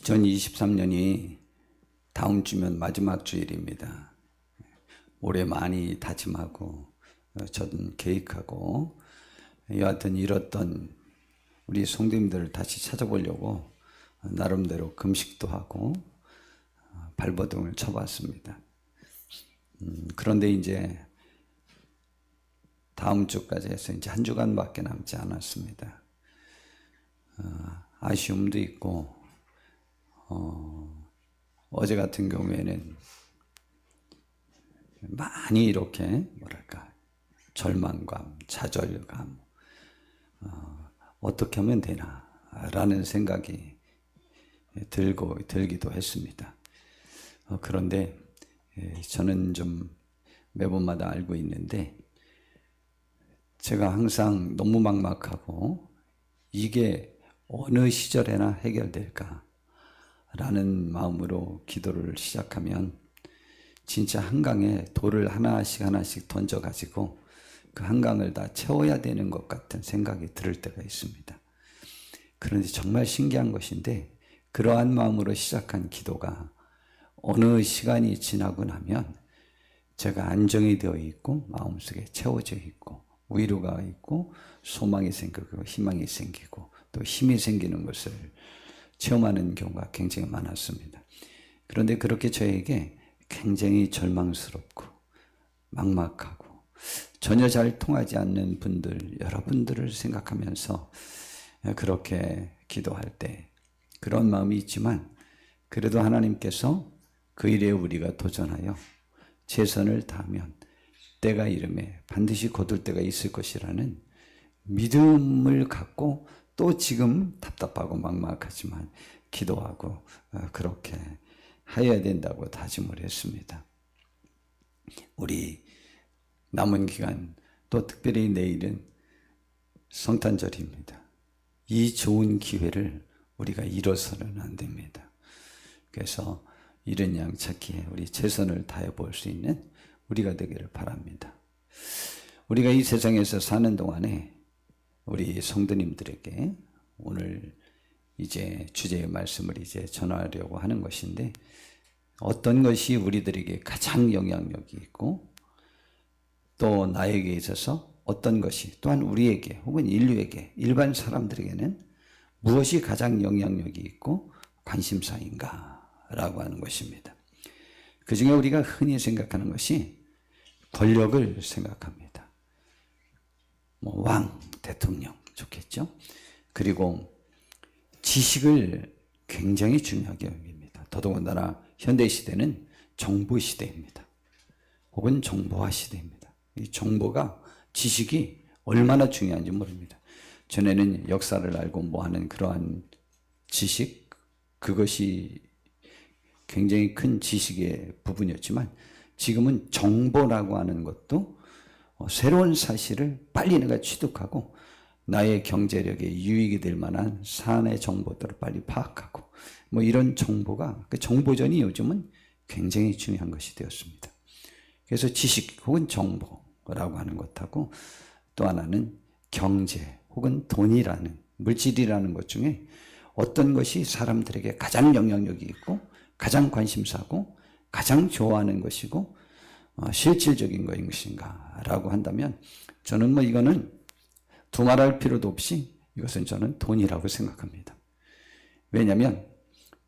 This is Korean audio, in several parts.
2023년이 다음 주면 마지막 주일입니다. 올해 많이 다짐하고 저는 계획하고 여하튼 잃었던 우리 성도님들을 다시 찾아보려고 나름대로 금식도 하고 발버둥을 쳐봤습니다. 그런데 이제 다음 주까지 해서 이제 한 주간밖에 남지 않았습니다. 아쉬움도 있고 어제 같은 경우에는 많이 이렇게 절망감, 좌절감, 어떻게 하면 되나 라는 생각이 들기도 했습니다. 그런데 저는 좀 매번마다 알고 있는데 제가 항상 너무 막막하고 이게 어느 시절에나 해결될까 라는 마음으로 기도를 시작하면 진짜 한강에 돌을 하나씩 던져가지고 그 한강을 다 채워야 되는 것 같은 생각이 들 때가 있습니다. 그런데 정말 신기한 것인데 그러한 마음으로 시작한 기도가 어느 시간이 지나고 나면 제가 안정이 되어 있고 마음속에 채워져 있고 위로가 있고 소망이 생기고 희망이 생기고 또 힘이 생기는 것을 체험하는 경우가 굉장히 많았습니다. 그런데 그렇게 저에게 굉장히 절망스럽고 막막하고 전혀 잘 통하지 않는 분들, 여러분들을 생각하면서 그렇게 기도할 때 그런 마음이 있지만 그래도 하나님께서 그 일에 우리가 도전하여 최선을 다하면 때가 이름에 반드시 거둘 때가 있을 것이라는 믿음을 갖고 또 지금 답답하고 막막하지만 기도하고 그렇게 해야 된다고 다짐을 했습니다. 우리 남은 기간 또 특별히 내일은 성탄절입니다. 이 좋은 기회를 우리가 잃어서는 안 됩니다. 그래서 이른 양찾기에 우리 최선을 다해 볼 수 있는 우리가 되기를 바랍니다. 우리가 이 세상에서 사는 동안에 우리 성도님들에게 오늘 이제 주제의 말씀을 이제 전하려고 하는 것인데 어떤 것이 우리들에게 가장 영향력이 있고 또 나에게 있어서 어떤 것이 또한 우리에게 혹은 인류에게 일반 사람들에게는 무엇이 가장 영향력이 있고 관심사인가 라고 하는 것입니다. 그 중에 우리가 흔히 생각하는 것이 권력을 생각합니다. 왕, 대통령 좋겠죠. 그리고 지식을 굉장히 중요하게 여깁니다. 더더군다나 현대시대는 정보시대입니다. 혹은 정보화 시대입니다. 이 정보가 지식이 얼마나 중요한지 모릅니다. 전에는 역사를 알고 뭐하는 그러한 지식 그것이 굉장히 큰 지식의 부분이었지만 지금은 정보라고 하는 것도 새로운 사실을 빨리 내가 취득하고 나의 경제력에 유익이 될 만한 사안의 정보들을 빨리 파악하고 이런 정보가 그 정보전이 요즘은 굉장히 중요한 것이 되었습니다. 그래서 지식 혹은 정보라고 하는 것하고 또 하나는 경제 혹은 돈이라는 물질이라는 것 중에 어떤 것이 사람들에게 가장 영향력이 있고 가장 관심사고 가장 좋아하는 것이고 실질적인 것인가 라고 한다면 저는 이거는 두말할 필요도 없이 이것은 저는 돈이라고 생각합니다. 왜냐하면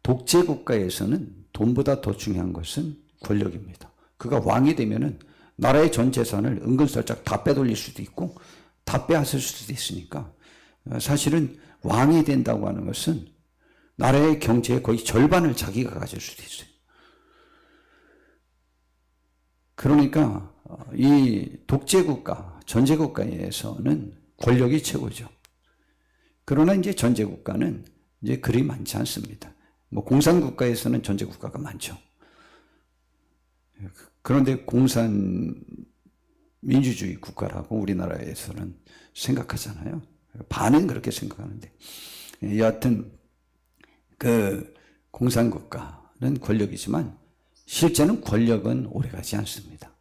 독재 국가에서는 돈보다 더 중요한 것은 권력입니다. 그가 왕이 되면은 나라의 전 재산을 은근슬쩍 다 빼돌릴 수도 있고 다 빼앗을 수도 있으니까 사실은 왕이 된다고 하는 것은 나라의 경제의 거의 절반을 자기가 가질 수도 있어요. 그러니까 이 독재국가, 전제국가에서는 권력이 최고죠. 그러나 이제 전제국가는 이제 그리 많지 않습니다. 공산국가에서는 전제국가가 많죠. 그런데 공산 민주주의 국가라고 우리나라에서는 생각하잖아요. 반은 그렇게 생각하는데 여하튼 그 공산국가는 권력이지만 실제는 권력은 오래가지 않습니다.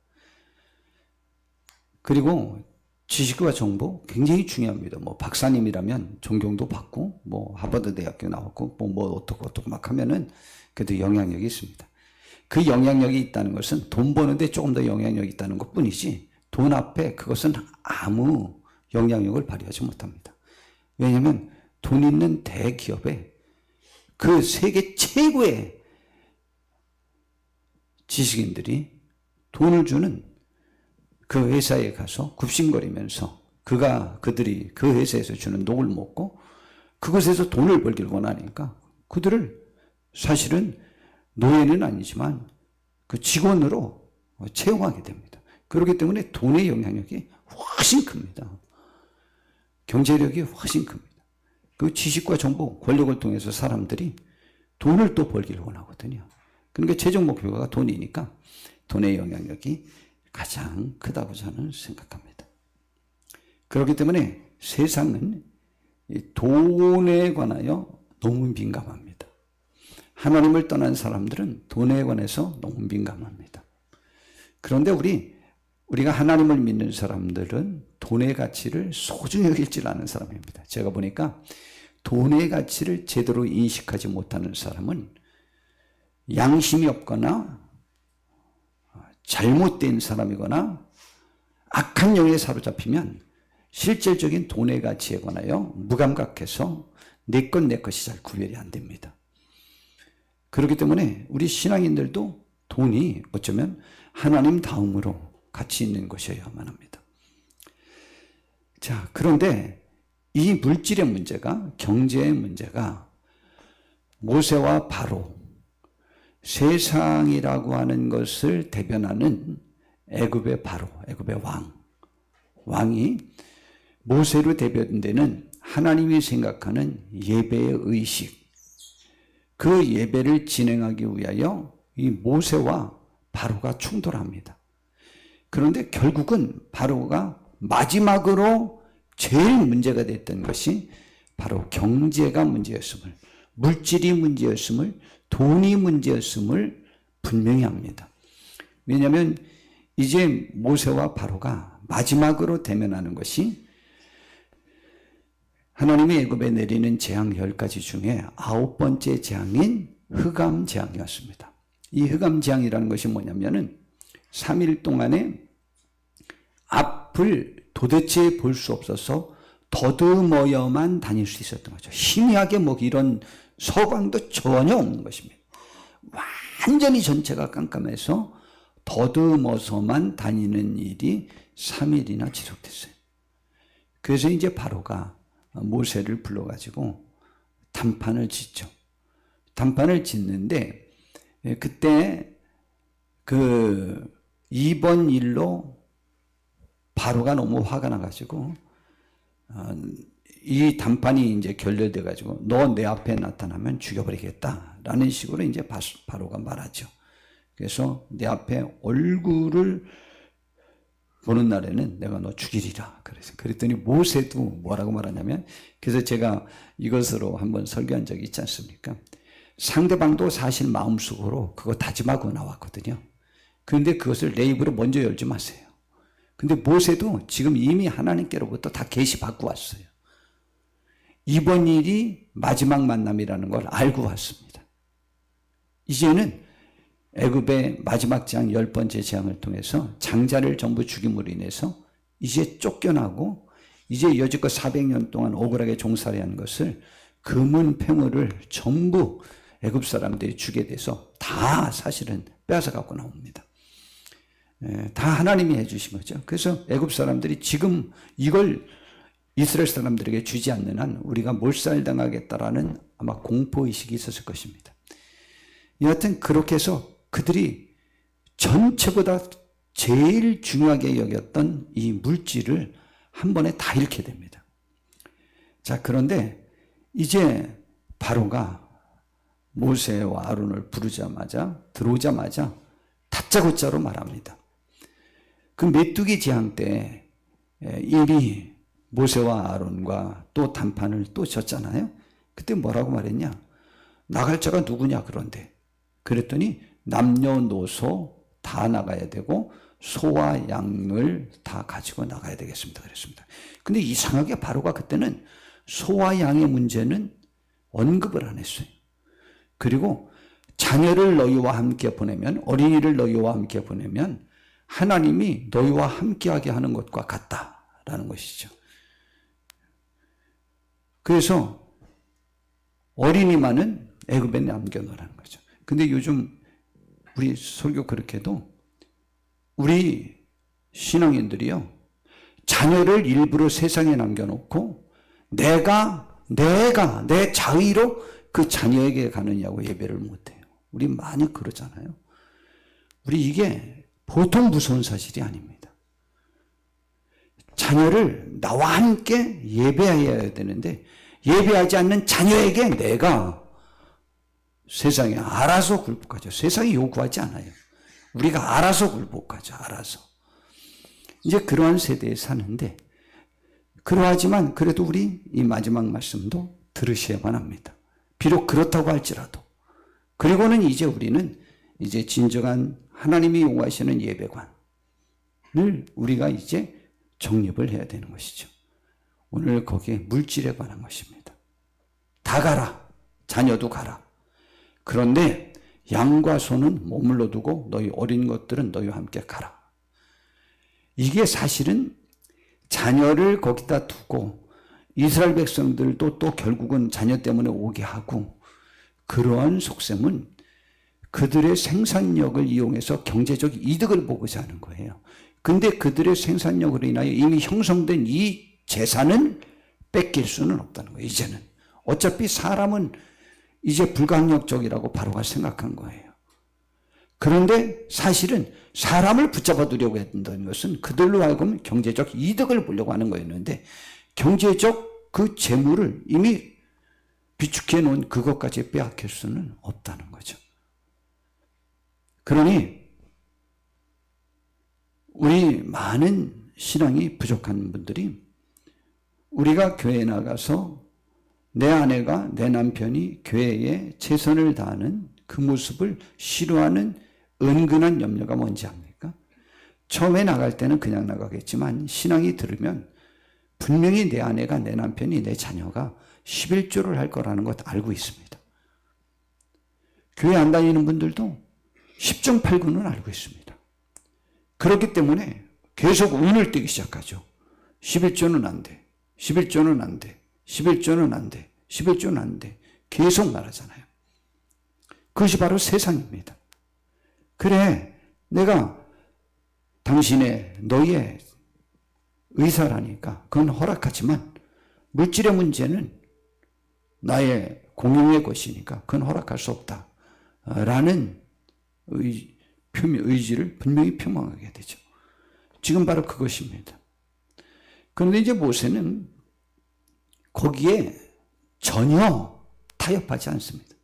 그리고 지식과 정보 굉장히 중요합니다. 뭐 박사님이라면 존경도 받고 뭐 하버드 대학교 나왔고 뭐 어떻고 막 하면은 그래도 영향력이 있습니다. 그 영향력이 있다는 것은 돈 버는데 조금 더 영향력이 있다는 것 뿐이지 돈 앞에 그것은 아무 영향력을 발휘하지 못합니다. 왜냐하면 돈 있는 대기업에 그 세계 최고의 지식인들이 돈을 주는 그 회사에 가서 굽신거리면서 그들이 그 회사에서 주는 녹을 먹고 그것에서 돈을 벌기를 원하니까 그들을 사실은 노예는 아니지만 그 직원으로 채용하게 됩니다. 그렇기 때문에 돈의 영향력이 훨씬 큽니다. 경제력이 훨씬 큽니다. 그 지식과 정보, 권력을 통해서 사람들이 돈을 또 벌기를 원하거든요. 그러니까 최종 목표가 돈이니까 돈의 영향력이 가장 크다고 저는 생각합니다. 그렇기 때문에 세상은 돈에 관하여 너무 민감합니다. 하나님을 떠난 사람들은 돈에 관해서 너무 민감합니다. 그런데 우리가 하나님을 믿는 사람들은 돈의 가치를 소중히 여기지 않은 사람입니다. 제가 보니까 돈의 가치를 제대로 인식하지 못하는 사람은 양심이 없거나 잘못된 사람이거나 악한 영에 사로잡히면 실질적인 돈의 가치에 관하여 무감각해서 내 것 내 것이 잘 구별이 안 됩니다. 그렇기 때문에 우리 신앙인들도 돈이 어쩌면 하나님 다음으로 가치 있는 것이어야만 합니다. 자, 그런데 이 물질의 문제가, 경제의 문제가 모세와 바로, 세상이라고 하는 것을 대변하는 애굽의 바로, 애굽의 왕이 모세로 대변되는 하나님이 생각하는 예배의 의식, 그 예배를 진행하기 위하여 이 모세와 바로가 충돌합니다. 그런데 결국은 바로가 마지막으로 제일 문제가 됐던 것이 바로 경제가 문제였음을, 물질이 문제였음을, 돈이 문제였음을 분명히 합니다. 왜냐하면 이제 모세와 바로가 마지막으로 대면하는 것이 하나님이 애굽에 내리는 재앙 10가지 중에 9번째 재앙인 흑암 재앙이었습니다. 이 흑암 재앙이라는 것이 뭐냐면은 3일 동안에 앞을 도대체 볼 수 없어서 더듬어야만 다닐 수 있었던 거죠. 희미하게 뭐 이런 서광도 전혀 없는 것입니다. 완전히 전체가 깜깜해서 더듬어서만 다니는 일이 3일이나 지속됐어요. 그래서 이제 바로가 모세를 불러가지고 단판을 짓죠. 단판을 짓는데 그때 이번 일로 바로가 너무 화가 나가지고 이 단판이 이제 결렬돼가지고 너 내 앞에 나타나면 죽여버리겠다라는 식으로 이제 바로가 말하죠. 그래서 내 앞에 얼굴을 보는 날에는 내가 너 죽이리라. 그랬더니 모세도 뭐라고 말하냐면, 그래서 제가 이것으로 한번 설교한 적이 있지 않습니까? 상대방도 사실 마음속으로 그거 다짐하고 나왔거든요. 그런데 그것을 내 입으로 먼저 열지 마세요. 근데 모세도 지금 이미 하나님께로부터 다 계시 받고 왔어요. 이번 일이 마지막 만남이라는 걸 알고 왔습니다. 이제는 애굽의 마지막 재앙 10번째 재앙을 통해서 장자를 전부 죽임으로 인해서 이제 쫓겨나고 이제 여지껏 400년 동안 억울하게 종살이한 것을 금은 폐물을 전부 애굽 사람들이 주게 돼서 다 사실은 빼앗아 갖고 나옵니다. 다 하나님이 해주신 거죠. 그래서 애굽 사람들이 지금 이걸 이스라엘 사람들에게 주지 않는 한 우리가 몰살당하겠다라는 아마 공포의식이 있었을 것입니다. 여하튼 그렇게 해서 그들이 전체보다 제일 중요하게 여겼던 이 물질을 한 번에 다 잃게 됩니다. 자, 그런데 이제 바로가 모세와 아론을 들어오자마자 다짜고짜로 말합니다. 그 메뚜기 재앙 때 이미 모세와 아론과 또 단판을 또 졌잖아요. 그때 뭐라고 말했냐? 나갈 자가 누구냐 그런데. 그랬더니 남녀노소 다 나가야 되고 소와 양을 다 가지고 나가야 되겠습니다. 그랬습니다. 근데 이상하게 바로가 그때는 소와 양의 문제는 언급을 안 했어요. 그리고 자녀를 너희와 함께 보내면, 어린이를 너희와 함께 보내면 하나님이 너희와 함께하게 하는 것과 같다라는 것이죠. 그래서 어린이만은 애굽에 남겨놓으라는 거죠. 근데 요즘 우리 설교 그렇게도 우리 신앙인들이요, 자녀를 일부러 세상에 남겨놓고 내가 내 자의로 그 자녀에게 가느냐고 예배를 못해요. 우리 많이 그러잖아요. 우리 이게 보통 무서운 사실이 아닙니다. 자녀를 나와 함께 예배해야 되는데 예배하지 않는 자녀에게 내가 세상에 알아서 굴복하죠. 세상이 요구하지 않아요. 우리가 알아서 굴복하죠. 알아서. 이제 그러한 세대에 사는데, 그러하지만 그래도 우리 이 마지막 말씀도 들으셔야만 합니다. 비록 그렇다고 할지라도. 그리고는 이제 우리는 이제 진정한 하나님이 요구하시는 예배관을 우리가 이제 정립을 해야 되는 것이죠. 오늘 거기에 물질에 관한 것입니다. 다 가라. 자녀도 가라. 그런데 양과 소는 머물러 두고 너희 어린 것들은 너희와 함께 가라. 이게 사실은 자녀를 거기다 두고 이스라엘 백성들도 또 결국은 자녀 때문에 오게 하고, 그러한 속셈은 그들의 생산력을 이용해서 경제적 이득을 보고자 하는 거예요. 근데 그들의 생산력으로 인하여 이미 형성된 이 재산은 뺏길 수는 없다는 거예요. 이제는 어차피 사람은 이제 불가항력적이라고 바로가 생각한 거예요. 그런데 사실은 사람을 붙잡아 두려고 했던 것은 그들로 하여금 경제적 이득을 보려고 하는 거였는데, 경제적 그 재물을 이미 비축해 놓은 그것까지 빼앗길 수는 없다는 거죠. 그러니 우리 많은 신앙이 부족한 분들이 우리가 교회에 나가서 내 아내가, 내 남편이 교회에 최선을 다하는 그 모습을 싫어하는 은근한 염려가 뭔지 압니까? 처음에 나갈 때는 그냥 나가겠지만 신앙이 들으면 분명히 내 아내가, 내 남편이, 내 자녀가 11조를 할 거라는 것 알고 있습니다. 교회 안 다니는 분들도 10중 8구는 알고 있습니다. 그렇기 때문에 계속 운을 떼기 시작하죠. 11조는 안 돼. 11조는 안 돼. 11조는 안 돼. 11조는 안 돼. 계속 말하잖아요. 그것이 바로 세상입니다. 그래, 내가 너의 의사라니까 그건 허락하지만 물질의 문제는 나의 공용의 것이니까 그건 허락할 수 없다 라는 의지를 분명히 표명하게 되죠. 지금 바로 그것입니다. 그런데 이제 모세는 거기에 전혀 타협하지 않습니다.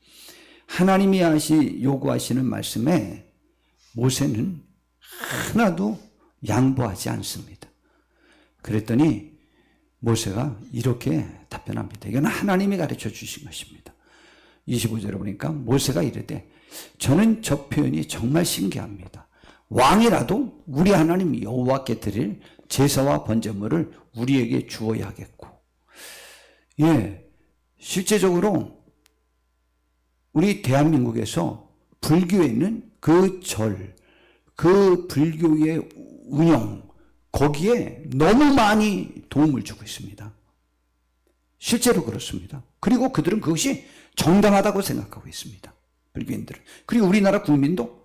하나님이 요구하시는 말씀에 모세는 하나도 양보하지 않습니다. 그랬더니 모세가 이렇게 답변합니다. 이건 하나님이 가르쳐 주신 것입니다. 25절에 보니까 모세가 이르되, 저는 저 표현이 정말 신기합니다. 왕이라도 우리 하나님 여호와께 드릴 제사와 번제물을 우리에게 주어야 하겠고, 예, 실제적으로 우리 대한민국에서 불교에는 그 절, 그 불교의 운영, 거기에 너무 많이 도움을 주고 있습니다. 실제로 그렇습니다. 그리고 그들은 그것이 정당하다고 생각하고 있습니다. 불교인들은. 그리고 우리나라 국민도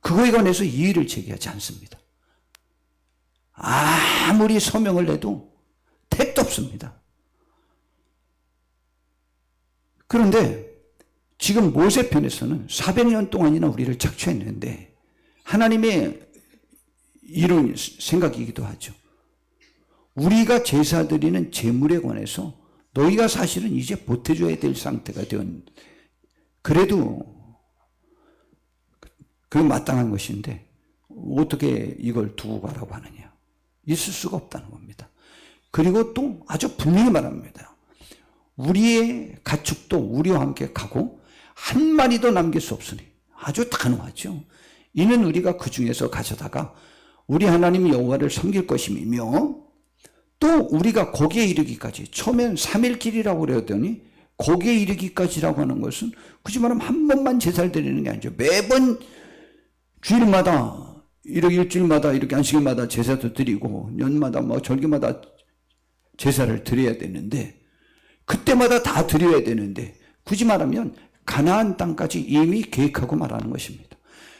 그거에 관해서 이의를 제기하지 않습니다. 아무리 서명을 해도 택도 없습니다. 그런데 지금 모세편에서는 400년 동안이나 우리를 착취했는데 하나님의 이런 생각이기도 하죠. 우리가 제사 드리는 제물에 관해서 너희가 사실은 이제 보태줘야 될 상태가 된, 그래도 그 마땅한 것인데 어떻게 이걸 두고 가라고 하느냐. 있을 수가 없다는 겁니다. 그리고 또 아주 분명히 말합니다. 우리의 가축도 우리와 함께 가고 한 마리도 남길 수 없으니, 아주 단호하죠. 이는 우리가 그 중에서 가져다가 우리 하나님 여호와를 섬길 것임이며 또 우리가 거기에 이르기까지 처음엔 3일길이라고 그랬더니 거기에 이르기까지라고 하는 것은 굳이 말하면 한 번만 제사를 드리는 게 아니죠. 매번 주일마다 이렇게 일주일마다 이렇게 안식일마다 제사도 드리고 년마다 뭐 절기마다 제사를 드려야 되는데 그때마다 다 드려야 되는데 굳이 말하면 가나안 땅까지 이미 계획하고 말하는 것입니다.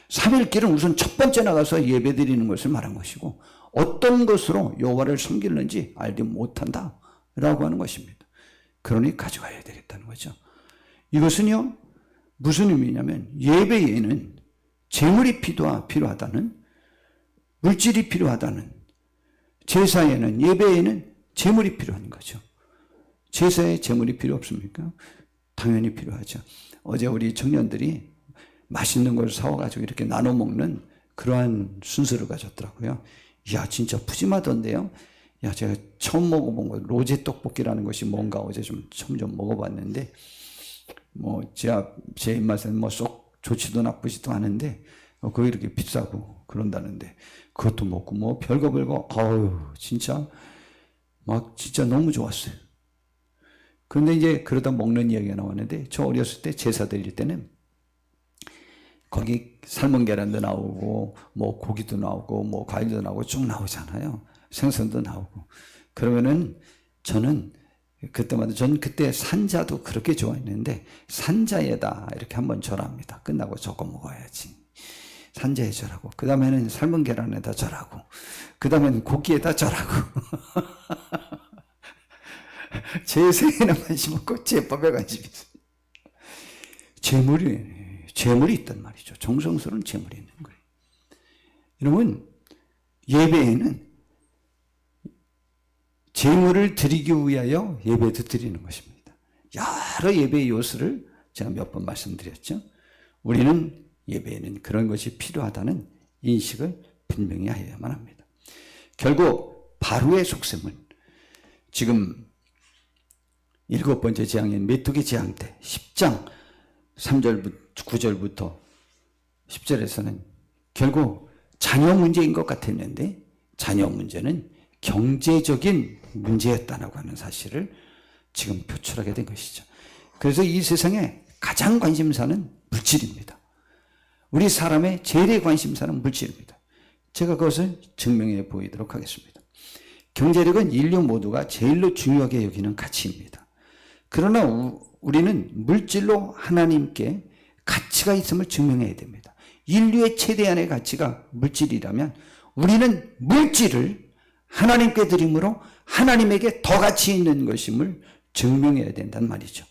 3일길은 우선 첫 번째 나가서 예배 드리는 것을 말한 것이고 어떤 것으로 여호와를 섬기는지 알지 못한다 라고 하는 것입니다. 그러니 가져가야 되겠다는 거죠. 이것은요 무슨 의미냐면 예배에는 재물이 필요하다는, 물질이 필요하다는, 제사에는, 예배에는 재물이 필요한 거죠. 제사에 재물이 필요 없습니까? 당연히 필요하죠. 어제 우리 청년들이 맛있는 걸 사와가지고 이렇게 나눠 먹는 그러한 순서를 가졌더라고요. 이야 진짜 푸짐하던데요. 야 제가 처음 먹어본 거 로제 떡볶이라는 것이 뭔가 어제 처음 먹어봤는데 뭐 제 입맛에는 뭐 쏙 좋지도 나쁘지도 않은데 그거 이렇게 비싸고 그런다는데 그것도 먹고 뭐 별거 아유 진짜 막 진짜 너무 좋았어요. 그런데 이제 그러다 먹는 이야기가 나왔는데 저 어렸을 때 제사 드릴 때는 거기 삶은 계란도 나오고 뭐 고기도 나오고 뭐 과일도 나오고 쭉 나오잖아요. 생선도 나오고. 그러면은 저는 그때마다 전 그때 산자도 그렇게 좋아했는데 산자에다 이렇게 한번 절합니다. 끝나고 저거 먹어야지. 산자에 절하고 그 다음에는 삶은 계란에다 절하고 그 다음에는 고기에다 절하고 제 생에는 관심 없고 제법에 관심이 있어요. 재물이 있단 말이죠. 정성스러운 재물이 있는 거예요. 여러분 예배에는 재물을 드리기 위하여 예배도 드리는 것입니다. 여러 예배의 요소를 제가 몇 번 말씀드렸죠. 우리는 예배에는 그런 것이 필요하다는 인식을 분명히 하여야만 합니다. 결국 바로의 속셈은 지금 7번째 재앙인 메뚜기 재앙 때 10장 9절부터 10절에서는 결국 자녀 문제인 것 같았는데 자녀 문제는 경제적인 문제였다고 하는 사실을 지금 표출하게 된 것이죠. 그래서 이 세상에 가장 관심사는 물질입니다. 우리 사람의 제일의 관심사는 물질입니다. 제가 그것을 증명해 보이도록 하겠습니다. 경제력은 인류 모두가 제일로 중요하게 여기는 가치입니다. 그러나 우리는 물질로 하나님께 가치가 있음을 증명해야 됩니다. 인류의 최대한의 가치가 물질이라면 우리는 물질을 하나님께 드림으로 하나님에게 더 가치 있는 것임을 증명해야 된단 말이죠.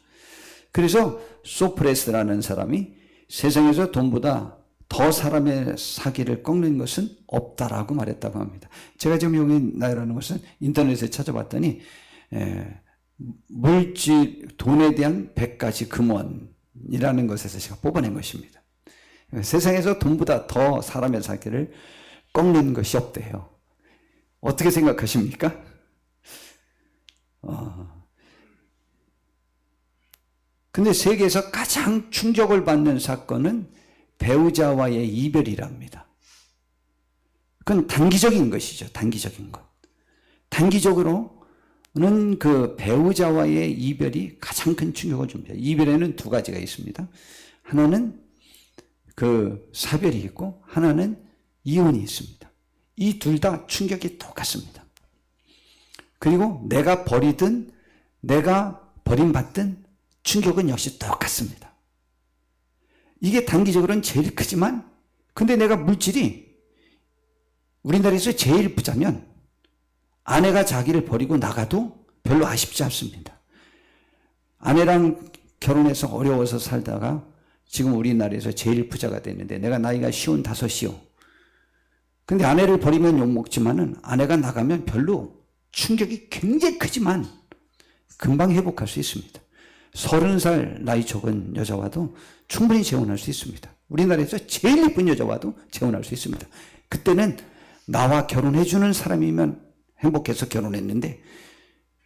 그래서 소프레스라는 사람이 세상에서 돈보다 더 사람의 사기를 꺾는 것은 없다라고 말했다고 합니다. 제가 지금 여기 나열하는 것은 인터넷에 찾아봤더니 물질, 돈에 대한 100가지 금원이라는 것에서 제가 뽑아낸 것입니다. 세상에서 돈보다 더 사람의 사기를 꺾는 것이 없대요. 어떻게 생각하십니까? 근데 세계에서 가장 충격을 받는 사건은 배우자와의 이별이랍니다. 그건 단기적인 것이죠. 단기적인 것. 단기적으로는 그 배우자와의 이별이 가장 큰 충격을 줍니다. 이별에는 두 가지가 있습니다. 하나는 그 사별이 있고 하나는 이혼이 있습니다. 이 둘 다 충격이 똑같습니다. 그리고 내가 버리든 내가 버림받든 충격은 역시 똑같습니다. 이게 단기적으로는 제일 크지만 근데 내가 물질이 우리나라에서 제일 부자면 아내가 자기를 버리고 나가도 별로 아쉽지 않습니다. 아내랑 결혼해서 어려워서 살다가 지금 우리나라에서 제일 부자가 됐는데 내가 나이가 55이요. 근데 아내를 버리면 욕먹지만은 아내가 나가면 별로 충격이 굉장히 크지만 금방 회복할 수 있습니다. 30살 나이 적은 여자와도 충분히 재혼할 수 있습니다. 우리나라에서 제일 예쁜 여자와도 재혼할 수 있습니다. 그때는 나와 결혼해주는 사람이면 행복해서 결혼했는데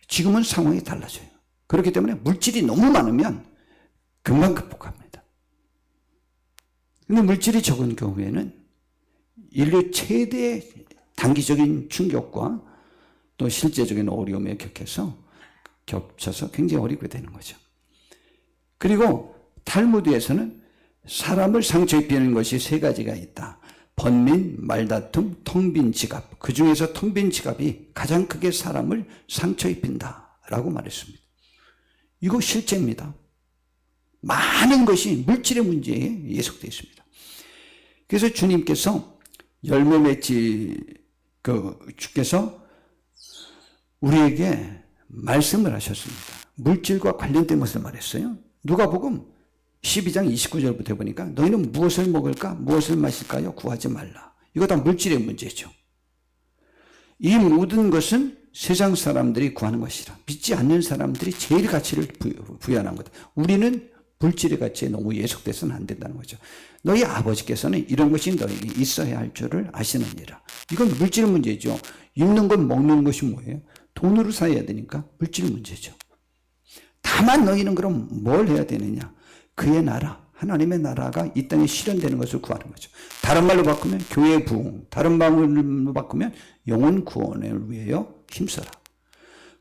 지금은 상황이 달라져요. 그렇기 때문에 물질이 너무 많으면 금방 극복합니다. 근데 물질이 적은 경우에는 인류 최대 단기적인 충격과 또 실제적인 어려움에 겹쳐서 굉장히 어렵게 되는 거죠. 그리고 탈무드에서는 사람을 상처 입히는 것이 세 가지가 있다. 번민, 말다툼, 텅 빈 지갑. 그 중에서 텅 빈 지갑이 가장 크게 사람을 상처 입힌다 라고 말했습니다. 이거 실제입니다. 많은 것이 물질의 문제에 예속되어 있습니다. 그래서 주님께서 열매 맺지 주께서 우리에게 말씀을 하셨습니다. 물질과 관련된 것을 말했어요. 누가복음 12장 29절부터 보니까 너희는 무엇을 먹을까 무엇을 마실까요? 구하지 말라. 이거 다 물질의 문제죠. 이 모든 것은 세상 사람들이 구하는 것이라. 믿지 않는 사람들이 제일 가치를 부여하는 거다. 우리는 물질의 가치에 너무 예속돼서는 안 된다는 거죠. 너희 아버지께서는 이런 것이 너희에게 있어야 할 줄을 아시느니라. 이건 물질 문제죠. 입는 것 먹는 것이 뭐예요? 돈으로 사야 되니까 물질 문제죠. 다만 너희는 그럼 뭘 해야 되느냐? 그의 나라, 하나님의 나라가 이 땅에 실현되는 것을 구하는 거죠. 다른 말로 바꾸면 교회의 부흥, 다른 말로 바꾸면 영혼 구원을 위하여 힘써라.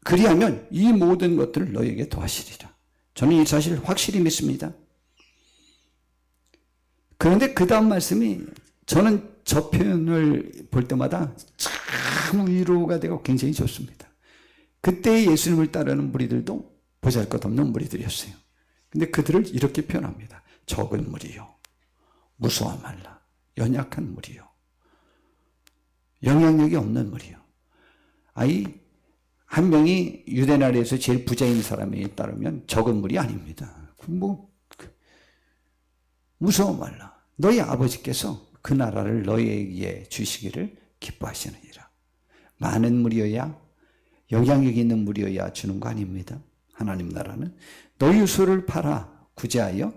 그리하면 이 모든 것들을 너희에게 더하시리라. 저는 이 사실을 확실히 믿습니다. 그런데 그 다음 말씀이 저는 저 표현을 볼 때마다 참 위로가 되고 굉장히 좋습니다. 그때 예수님을 따르는 무리들도 보잘것없는 무리들이었어요. 근데 그들을 이렇게 표현합니다. 적은 무리요. 무서워 말라. 연약한 무리요. 영향력이 없는 무리요. 한 명이 유대 나라에서 제일 부자인 사람에 따르면 적은 무리 아닙니다. 무서워 말라. 너희 아버지께서 그 나라를 너희에게 주시기를 기뻐하시느니라. 많은 무리여야 영향력 있는 무리여야 주는 거 아닙니다. 하나님 나라는 너희 소를 팔아 구제하여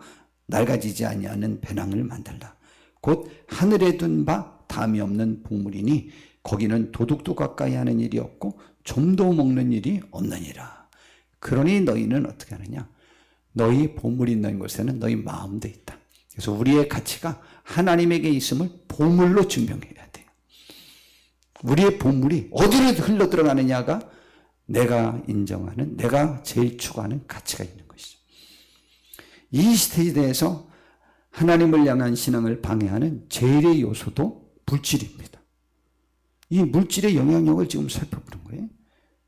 낡아지지 아니하는 배낭을 만들라. 곧 하늘에 둔 바 담이 없는 복물이니 거기는 도둑도 가까이 하는 일이 없고 좀도 먹는 일이 없느니라. 그러니 너희는 어떻게 하느냐? 너희 보물이 있는 곳에는 너희 마음도 있다. 그래서 우리의 가치가 하나님에게 있음을 보물로 증명해야 돼요. 우리의 보물이 어디로 흘러 들어가느냐가 내가 인정하는, 내가 제일 추구하는 가치가 있는 것이죠. 이 시대에서 하나님을 향한 신앙을 방해하는 제일의 요소도 물질입니다. 이 물질의 영향력을 지금 살펴보는 거예요.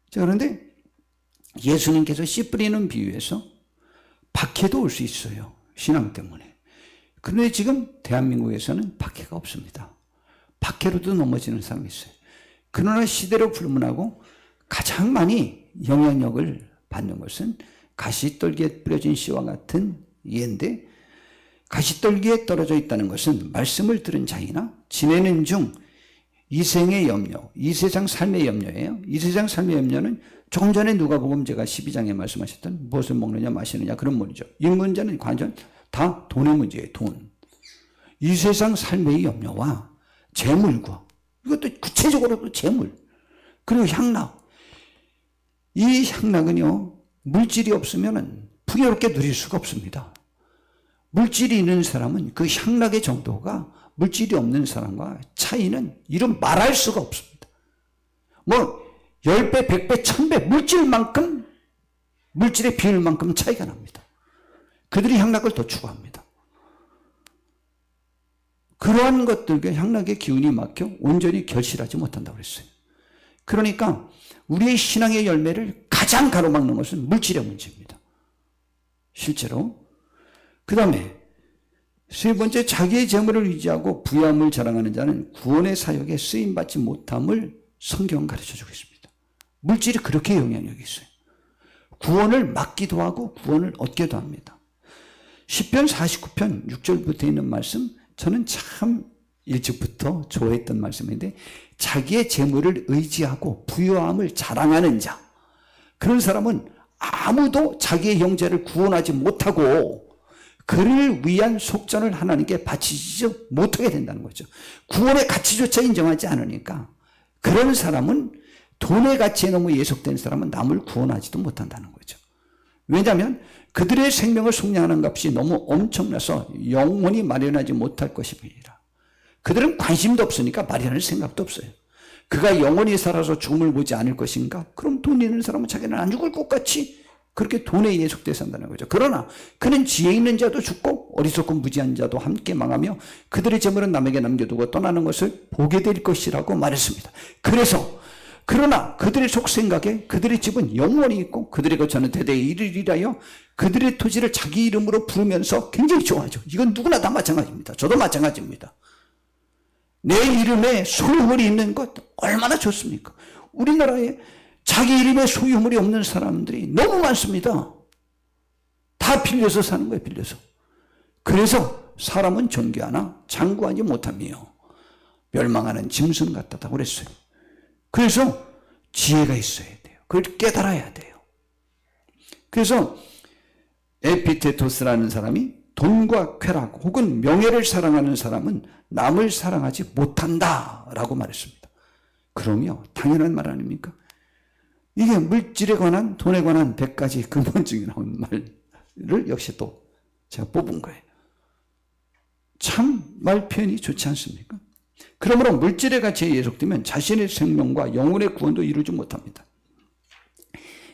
자, 그런데 예수님께서 씨 뿌리는 비유에서 박해도 올 수 있어요. 신앙 때문에. 그런데 지금 대한민국에서는 박해가 없습니다. 박해로도 넘어지는 사람이 있어요. 그러나 시대로 불문하고 가장 많이 영향력을 받는 것은 가시떨기에 뿌려진 씨와 같은 예인데, 가시떨기에 떨어져 있다는 것은 말씀을 들은 자이나 지내는 중 이생의 염려, 이 세상 삶의 염려예요. 이 세상 삶의 염려는 조금 전에 누가복음 제가 12장에 말씀하셨던 무엇을 먹느냐 마시느냐 그런 문제죠. 이 문제는 관전 다 돈의 문제예요. 돈. 이 세상 삶의 염려와 재물과, 이것도 구체적으로도 재물, 그리고 향락. 이 향락은요, 물질이 없으면 풍요롭게 누릴 수가 없습니다. 물질이 있는 사람은 그 향락의 정도가 물질이 없는 사람과 차이는 이런 말할 수가 없습니다. 10배, 100배, 1000배 물질만큼, 물질의 비율만큼 차이가 납니다. 그들이 향락을 더 추구합니다. 그러한 것들과 향락의 기운이 막혀 온전히 결실하지 못한다고 그랬어요. 그러니까 우리의 신앙의 열매를 가장 가로막는 것은 물질의 문제입니다. 실제로. 그 다음에 세 번째, 자기의 재물을 유지하고 부유함을 자랑하는 자는 구원의 사역에 쓰임받지 못함을 성경은 가르쳐주고 있습니다. 물질이 그렇게 영향력이 있어요. 구원을 막기도 하고 구원을 얻기도 합니다. 시편 49편 6절부터 있는 말씀, 저는 참 일찍부터 좋아했던 말씀인데, 자기의 재물을 의지하고 부유함을 자랑하는 자, 그런 사람은 아무도 자기의 형제를 구원하지 못하고 그를 위한 속전을 하나님께 바치지 못하게 된다는 거죠. 구원의 가치조차 인정하지 않으니까 그런 사람은, 돈의 가치에 너무 예속된 사람은 남을 구원하지도 못한다는 거죠. 왜냐하면 그들의 생명을 속량하는 값이 너무 엄청나서 영원히 마련하지 못할 것입니다. 그들은 관심도 없으니까 마련할 생각도 없어요. 그가 영원히 살아서 죽음을 보지 않을 것인가? 그럼 돈 있는 사람은 자기는 안 죽을 것 같이 그렇게 돈에 예속돼 산다는 거죠. 그러나 그는 지혜 있는 자도 죽고 어리석고 무지한 자도 함께 망하며 그들의 재물은 남에게 남겨두고 떠나는 것을 보게 될 것이라고 말했습니다. 그러나 그들의 속생각에 그들의 집은 영원히 있고 그들의 거처는 대대에 이르리라여 그들의 토지를 자기 이름으로 부르면서 굉장히 좋아하죠. 이건 누구나 다 마찬가지입니다. 저도 마찬가지입니다. 내 이름에 소유물이 있는 것 얼마나 좋습니까? 우리나라에 자기 이름에 소유물이 없는 사람들이 너무 많습니다. 다 빌려서 사는 거예요. 빌려서. 그래서 사람은 존귀하나 장구하지 못하며 멸망하는 짐승 같다고 그랬어요. 그래서 지혜가 있어야 돼요. 그걸 깨달아야 돼요. 그래서 에피테토스라는 사람이 돈과 쾌락 혹은 명예를 사랑하는 사람은 남을 사랑하지 못한다라고 말했습니다. 그러며 당연한 말 아닙니까? 이게 물질에 관한 돈에 관한 100가지 근본적인 나온 말을 역시 또 제가 뽑은 거예요. 참 말 표현이 좋지 않습니까? 그러므로 물질의 가치에 예속되면 자신의 생명과 영혼의 구원도 이루지 못합니다.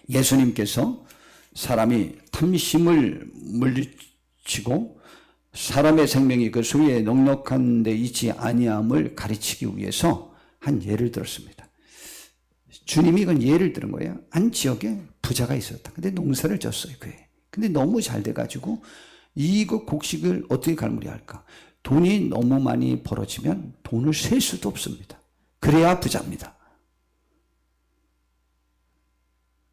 예수님께서 사람이 탐심을 물리치고 사람의 생명이 그 소유에 넉넉한 데 있지 아니함을 가르치기 위해서 한 예를 들었습니다. 주님이 이건 예를 들은 거예요. 한 지역에 부자가 있었다. 근데 농사를 졌어요. 그게. 근데 너무 잘 돼가지고 이거 곡식을 어떻게 갈무리할까? 돈이 너무 많이 벌어지면 돈을 셀 수도 없습니다. 그래야 부자입니다.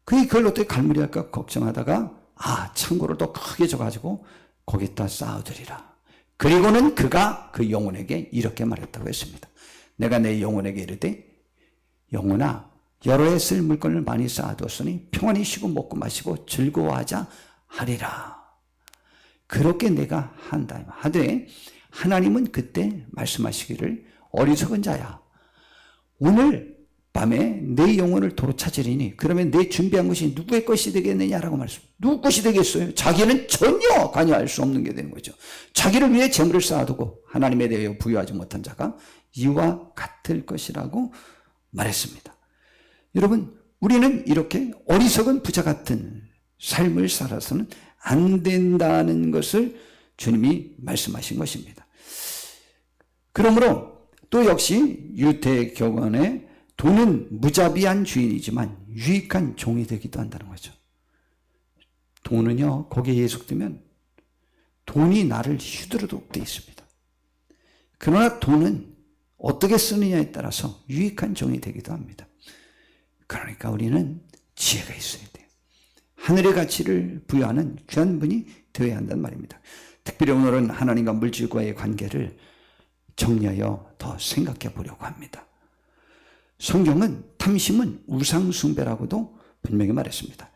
그걸 어떻게 갈무리할까 걱정하다가 창고를 더 크게 줘가지고 거기다 쌓아두리라. 그리고는 그가 그 영혼에게 이렇게 말했다고 했습니다. 내가 내 영혼에게 이르되 영혼아 여러 해 쓸 물건을 많이 쌓아두었으니 평안히 쉬고 먹고 마시고 즐거워하자 하리라. 그렇게 내가 한다 하되 하나님은 그때 말씀하시기를 어리석은 자야 오늘 밤에 내 영혼을 도로 찾으리니 그러면 내 준비한 것이 누구의 것이 되겠느냐라고 말했습니다. 누구 것이 되겠어요? 자기는 전혀 관여할 수 없는 게 되는 거죠. 자기를 위해 재물을 쌓아두고 하나님에 대하여 부여하지 못한 자가 이와 같을 것이라고 말했습니다. 여러분 우리는 이렇게 어리석은 부자 같은 삶을 살아서는 안 된다는 것을 주님이 말씀하신 것입니다. 그러므로 또 역시 유대교권에 돈은 무자비한 주인이지만 유익한 종이 되기도 한다는 거죠. 돈은요 거기에 예속되면 돈이 나를 휘두르도록 되어 있습니다. 그러나 돈은 어떻게 쓰느냐에 따라서 유익한 종이 되기도 합니다. 그러니까 우리는 지혜가 있어야 돼요. 하늘의 가치를 부여하는 귀한 분이 되어야 한다는 말입니다. 특별히 오늘은 하나님과 물질과의 관계를 정리하여 더 생각해 보려고 합니다. 성경은 탐심은 우상숭배라고도 분명히 말했습니다.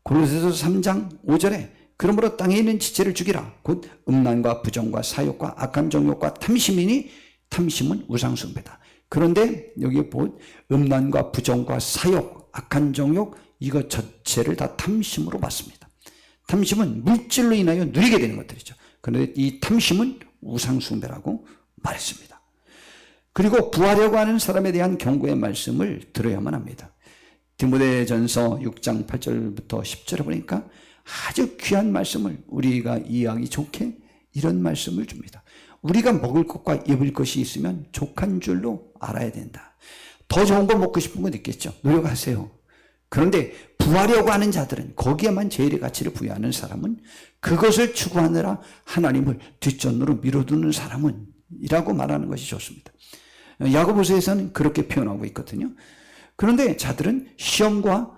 골로새서 3장 5절에 그러므로 땅에 있는 지체를 죽이라. 곧 음란과 부정과 사욕과 악한 정욕과 탐심이니 탐심은 우상숭배다. 그런데 여기 보 음란과 부정과 사욕, 악한 정욕 이것 전체를 다 탐심으로 봤습니다. 탐심은 물질로 인하여 누리게 되는 것들이죠. 그런데 이 탐심은 우상숭배라고 말했습니다. 그리고 구하려고 하는 사람에 대한 경고의 말씀을 들어야만 합니다. 디모데전서 6장 8절부터 10절에 보니까 아주 귀한 말씀을 우리가 이해하기 좋게 이런 말씀을 줍니다. 우리가 먹을 것과 입을 것이 있으면 족한 줄로 알아야 된다. 더 좋은 거 먹고 싶은 건 있겠죠. 노력하세요. 그런데 부하려고 하는 자들은 거기에만 제일의 가치를 부여하는 사람은 그것을 추구하느라 하나님을 뒷전으로 밀어두는 사람은 이라고 말하는 것이 좋습니다. 야고보서에서는 그렇게 표현하고 있거든요. 그런데 자들은 시험과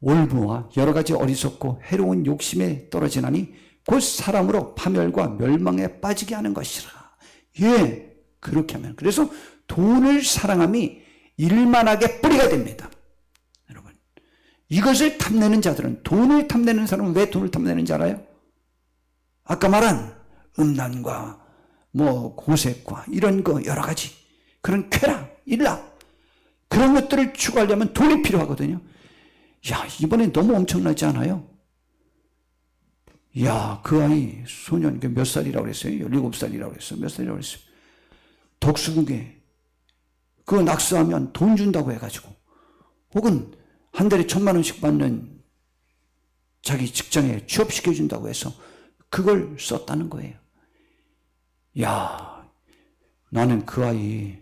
올무와 여러 가지 어리석고 해로운 욕심에 떨어지나니 곧 사람으로 파멸과 멸망에 빠지게 하는 것이라. 예, 그렇게 하면. 그래서 돈을 사랑함이 일만하게 뿌리가 됩니다. 여러분, 이것을 탐내는 자들은, 돈을 탐내는 사람은 왜 돈을 탐내는지 알아요? 아까 말한 음란과 고색과 이런 거 여러 가지 그런 쾌락, 일락 그런 것들을 추구하려면 돈이 필요하거든요. 야, 이번에 너무 엄청나지 않아요? 야, 그 아이 소년 몇 살이라고 그랬어요? 17살이라고 그랬어요. 몇 살이라고 그랬어요? 덕수궁에 그거 낙수하면 돈 준다고 해가지고, 혹은 한 달에 1,000만 원씩 받는 자기 직장에 취업시켜준다고 해서 그걸 썼다는 거예요. 야, 나는 그 아이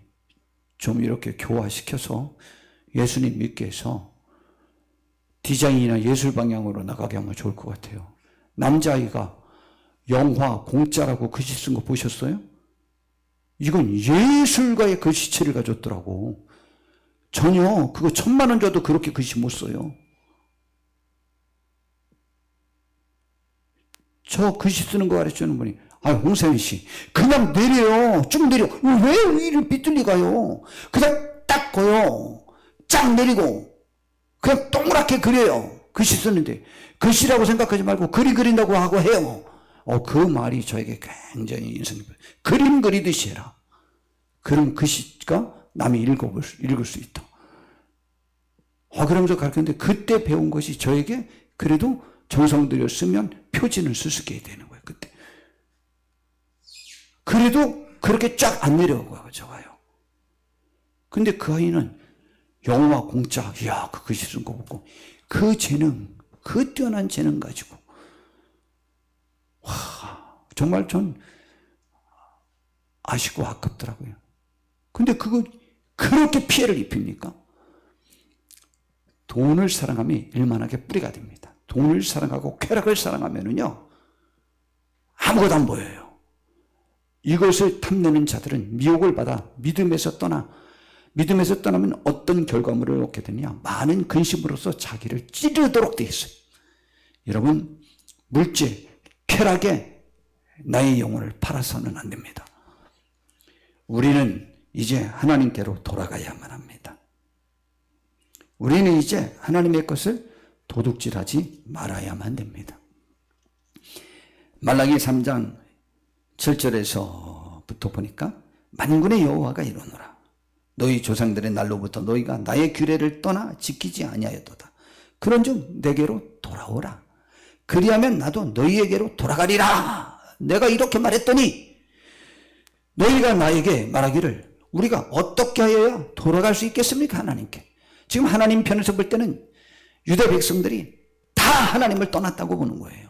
좀 이렇게 교화시켜서 예수님 믿게 해서 디자인이나 예술 방향으로 나가게 하면 좋을 것 같아요. 남자아이가 영화 공짜라고 글씨 쓴 거 보셨어요? 이건 예술가의 글씨체를 가졌더라고. 전혀 그거 1,000만 원 줘도 그렇게 글씨 못 써요. 저 글씨 쓰는 거 가르쳐주는 분이, 홍세현 씨, 그냥 내려요. 쭉 내려. 왜 위를 삐뚤리 가요? 그냥 딱 거요. 쫙 내리고 그냥 동그랗게 그려요. 글씨 쓰는데 글씨라고 생각하지 말고 그린다고 하고 해요. 그 말이 저에게 굉장히 인상 깊어요. 그림 그리듯이 해라. 그럼 글씨가 남이 읽을 수 있다. 그러면서 가르쳤는데, 그때 배운 것이 저에게 그래도 정성 들여 쓰면 표지는 쓸 수 있게 되는 거예요. 그때. 그래도 그렇게 쫙 안 내려가요. 근데 그 아이는 영화 공짜, 이야, 그 글씨 쓴 거 보고 그 재능, 그 뛰어난 재능 가지고, 정말 전 아쉽고 아깝더라고요. 근데 그거 그렇게 피해를 입힙니까? 돈을 사랑하면 일만하게 뿌리가 됩니다. 돈을 사랑하고 쾌락을 사랑하면은요, 아무것도 안 보여요. 이것을 탐내는 자들은 미혹을 받아 믿음에서 떠나면 어떤 결과물을 얻게 되냐? 많은 근심으로써 자기를 찌르도록 되어 있어요. 여러분, 물질, 쾌락에 나의 영혼을 팔아서는 안 됩니다. 우리는 이제 하나님께로 돌아가야만 합니다. 우리는 이제 하나님의 것을 도둑질하지 말아야만 됩니다. 말라기 3장 7절에서부터 보니까, 만군의 여호와가 이르노라. 너희 조상들의 날로부터 너희가 나의 규례를 떠나 지키지 아니하였도다. 그런즉 내게로 돌아오라. 그리하면 나도 너희에게로 돌아가리라. 내가 이렇게 말했더니 너희가 나에게 말하기를, 우리가 어떻게 하여야 돌아갈 수 있겠습니까? 하나님께. 지금 하나님 편에서 볼 때는 유대 백성들이 다 하나님을 떠났다고 보는 거예요.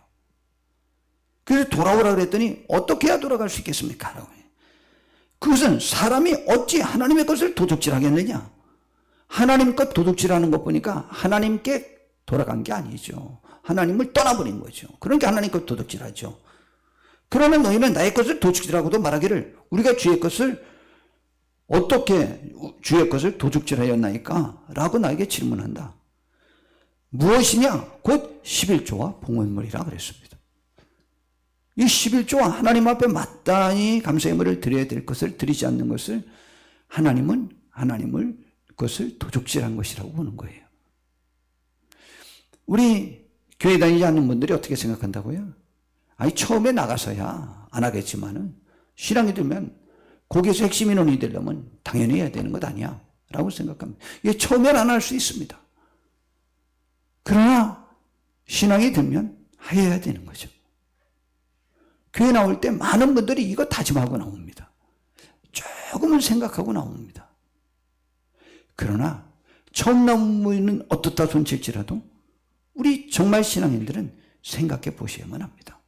그래서 돌아오라 그랬더니 어떻게 해야 돌아갈 수 있겠습니까? 라고 해요. 그것은 사람이 어찌 하나님의 것을 도둑질하겠느냐? 하나님 것 도둑질하는 것 보니까 하나님께 돌아간 게 아니죠. 하나님을 떠나버린 거죠. 그러니까 하나님 것 도둑질하죠. 그러면 너희는 나의 것을 도둑질하고도 말하기를, 우리가 주의 것을 어떻게 주의 것을 도둑질하였나이까? 라고 나에게 질문한다. 무엇이냐? 곧 11조와 봉헌물이라 그랬습니다. 이 11조와 하나님 앞에 마땅히 감사의 예물을 드려야 될 것을 드리지 않는 것을 하나님을 그것을 도둑질한 것이라고 보는 거예요. 우리 교회 다니지 않는 분들이 어떻게 생각한다고요? 처음에 나가서야 안 하겠지만은 신앙이 들면 거기에서 핵심 인원이 되려면 당연히 해야 되는 것 아니야 라고 생각합니다. 이게 처음엔 안 할 수 있습니다. 그러나 신앙이 들면 해야 되는 거죠. 교회 나올 때 많은 분들이 이거 다짐하고 나옵니다. 조금은 생각하고 나옵니다. 그러나 처음 나오는 어떻다 손칠지라도 우리 정말 신앙인들은 생각해 보셔야만 합니다.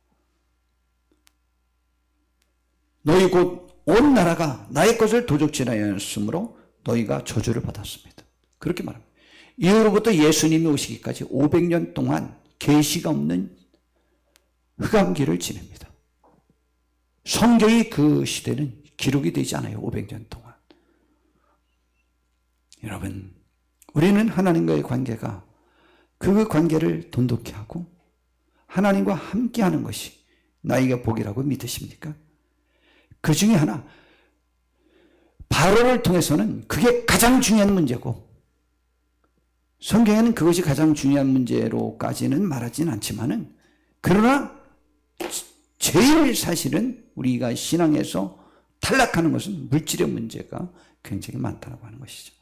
너희 곧 온 나라가 나의 것을 도둑질하였으므로 너희가 저주를 받았습니다. 그렇게 말합니다. 이후로부터 예수님이 오시기까지 500년 동안 계시가 없는 흑암기를 지냅니다. 성경이 그 시대는 기록이 되지 않아요. 500년 동안. 여러분, 우리는 하나님과의 관계가 그 관계를 돈독히 하고 하나님과 함께하는 것이 나에게 복이라고 믿으십니까? 그 중에 하나, 바로를 통해서는 그게 가장 중요한 문제고, 성경에는 그것이 가장 중요한 문제로까지는 말하지는 않지만은, 그러나 제일 사실은 우리가 신앙에서 탈락하는 것은 물질의 문제가 굉장히 많다고 하는 것이죠.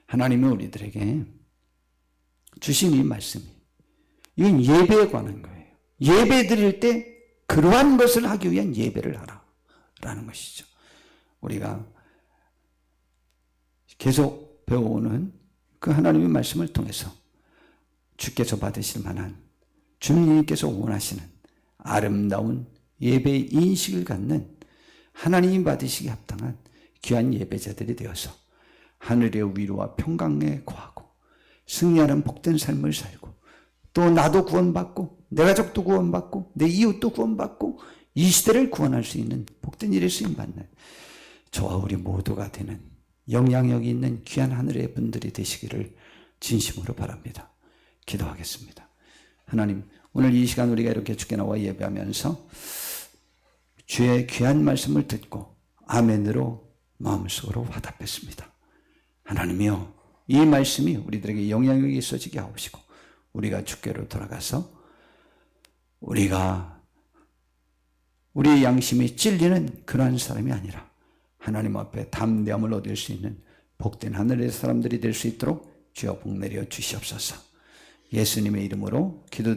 하나님이 우리들에게 주신 이 말씀이, 이건 예배에 관한 거예요. 예배 드릴 때 그러한 것을 하기 위한 예배를 하라 라는 것이죠. 우리가 계속 배워오는 그 하나님의 말씀을 통해서 주께서 받으실 만한, 주님께서 원하시는 아름다운 예배의 인식을 갖는, 하나님이 받으시기 합당한 귀한 예배자들이 되어서 하늘의 위로와 평강에 거하고 승리하는 복된 삶을 살고, 또 나도 구원받고 내 가족도 구원받고 내 이웃도 구원받고 이 시대를 구원할 수 있는 복된 일에 쓰임받는 저와 우리 모두가 되는 영향력이 있는 귀한 하늘의 분들이 되시기를 진심으로 바랍니다. 기도하겠습니다. 하나님, 오늘 이 시간 우리가 이렇게 주께 나와 예배하면서 주의 귀한 말씀을 듣고 아멘으로 마음속으로 화답했습니다. 하나님이여, 이 말씀이 우리들에게 영향력이 있어지게 하옵시고 우리가 주께로 돌아가서 우리가 우리의 양심이 찔리는 그러한 사람이 아니라 하나님 앞에 담대함을 얻을 수 있는 복된 하늘의 사람들이 될 수 있도록 주여 복 내려 주시옵소서. 예수님의 이름으로 기도드립니다.